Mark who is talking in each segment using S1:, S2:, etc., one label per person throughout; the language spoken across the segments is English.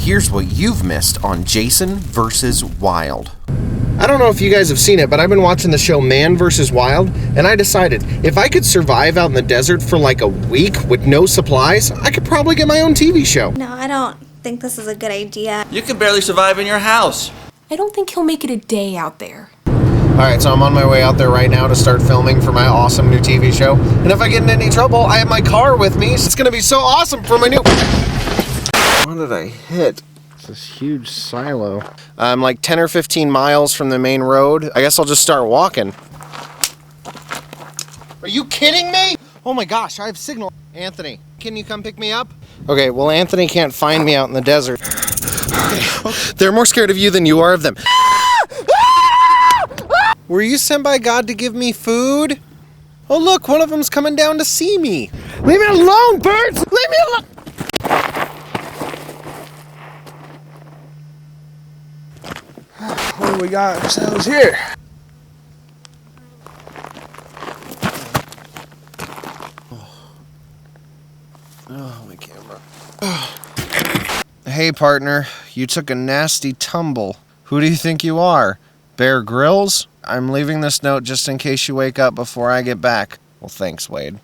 S1: Here's what you've missed on Jason vs. Wild.
S2: I don't know if you guys have seen it, but I've been watching the show Man vs. Wild, and I decided if I could survive out in the desert for like a week with no supplies, I could probably get my own TV show.
S3: No, I don't think this is a good idea.
S4: You can barely survive in your house.
S5: I don't think he'll make it a day out there.
S2: Alright, so I'm on my way out there right now to start filming for my awesome new TV show. And if I get in any trouble, I have my car with me. So it's going to be so awesome for my new... What did I hit? It's this huge silo. I'm like 10 or 15 miles from the main road. I guess I'll just start walking. Are you kidding me? Oh my gosh, I have signal. Anthony, can you come pick me up? Okay, well, Anthony can't find me out in the desert. They're more scared of you than you are of them. Were you sent by God to give me food? Oh look, one of them's coming down to see me. Leave me alone, birds! Leave me alone!
S6: What do we got ourselves here?
S2: Oh, my camera. Hey, partner, you took a nasty tumble. Who do you think you are? Bear Grylls? I'm leaving this note just in case you wake up before I get back. Well, thanks, Wade.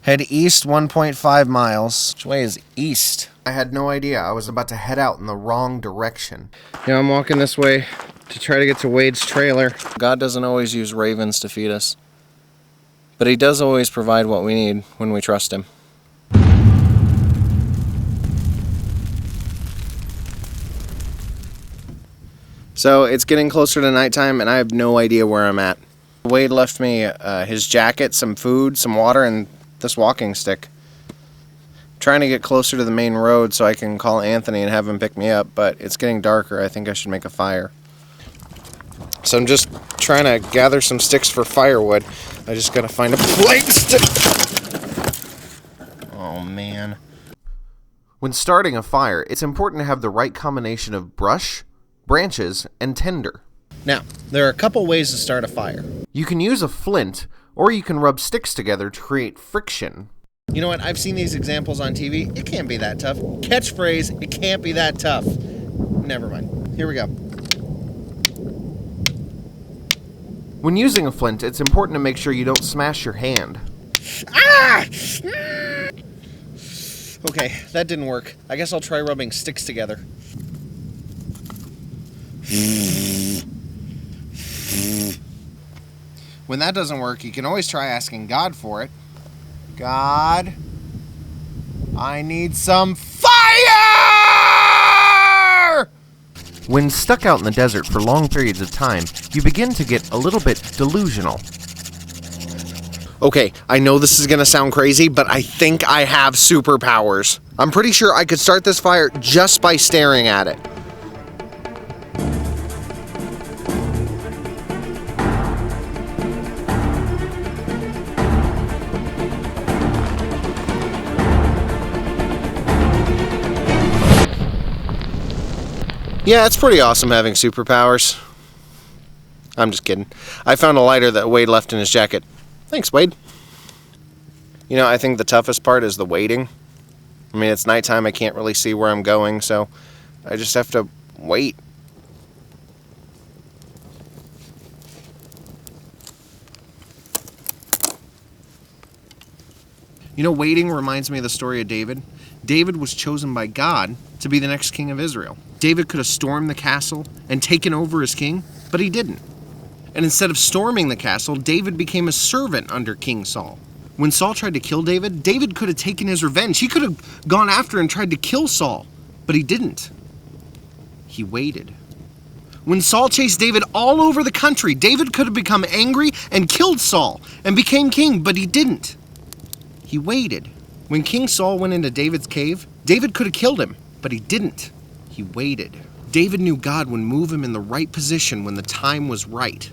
S2: Head east 1.5 miles. Which way is east? I had no idea. I was about to head out in the wrong direction. Yeah, I'm walking this way to try to get to Wade's trailer. God doesn't always use ravens to feed us. But he does always provide what we need when we trust him. So it's getting closer to nighttime and I have no idea where I'm at. Wade left me his jacket, some food, some water, and this walking stick. I'm trying to get closer to the main road so I can call Anthony and have him pick me up, but it's getting darker. I think I should make a fire. So I'm just trying to gather some sticks for firewood. I just gotta find a place to... Oh man.
S1: When starting a fire, it's important to have the right combination of brush, branches, and tinder.
S2: Now, there are a couple ways to start a fire.
S1: You can use a flint, or you can rub sticks together to create friction.
S2: You know what? I've seen these examples on TV. It can't be that tough. Catchphrase, it can't be that tough. Never mind. Here we go.
S1: When using a flint, it's important to make sure you don't smash your hand.
S2: Ah! Okay, that didn't work. I guess I'll try rubbing sticks together. When that doesn't work, you can always try asking God for it. God, I need some fire!
S1: When stuck out in the desert for long periods of time, you begin to get a little bit delusional.
S2: Okay, I know this is gonna sound crazy, but I think I have superpowers. I'm pretty sure I could start this fire just by staring at it. Yeah, it's pretty awesome having superpowers. I'm just kidding. I found a lighter that Wade left in his jacket. Thanks, Wade. You know, I think the toughest part is the waiting. I mean, it's nighttime, I can't really see where I'm going, so I just have to wait. You know, waiting reminds me of the story of David. David was chosen by God to be the next king of Israel. David could have stormed the castle and taken over as king, but he didn't. And instead of storming the castle, David became a servant under King Saul. When Saul tried to kill David, David could have taken his revenge. He could have gone after and tried to kill Saul, but he didn't. He waited. When Saul chased David all over the country, David could have become angry and killed Saul and became king, but he didn't. He waited. When King Saul went into David's cave, David could have killed him, but he didn't. He waited. David knew God would move him in the right position when the time was right.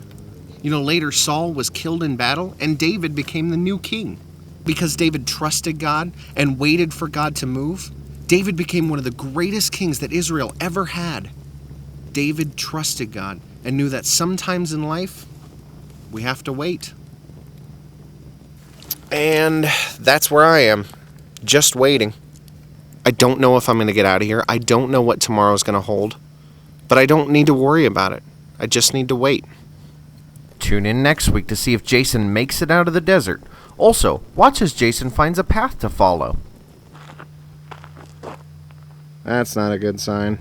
S2: You know, later Saul was killed in battle and David became the new king. Because David trusted God and waited for God to move, David became one of the greatest kings that Israel ever had. David trusted God and knew that sometimes in life, we have to wait. And that's where I am, just waiting. I don't know if I'm going to get out of here. I don't know what tomorrow's going to hold. But I don't need to worry about it. I just need to wait.
S1: Tune in next week to see if Jason makes it out of the desert. Also, watch as Jason finds a path to follow.
S2: That's not a good sign.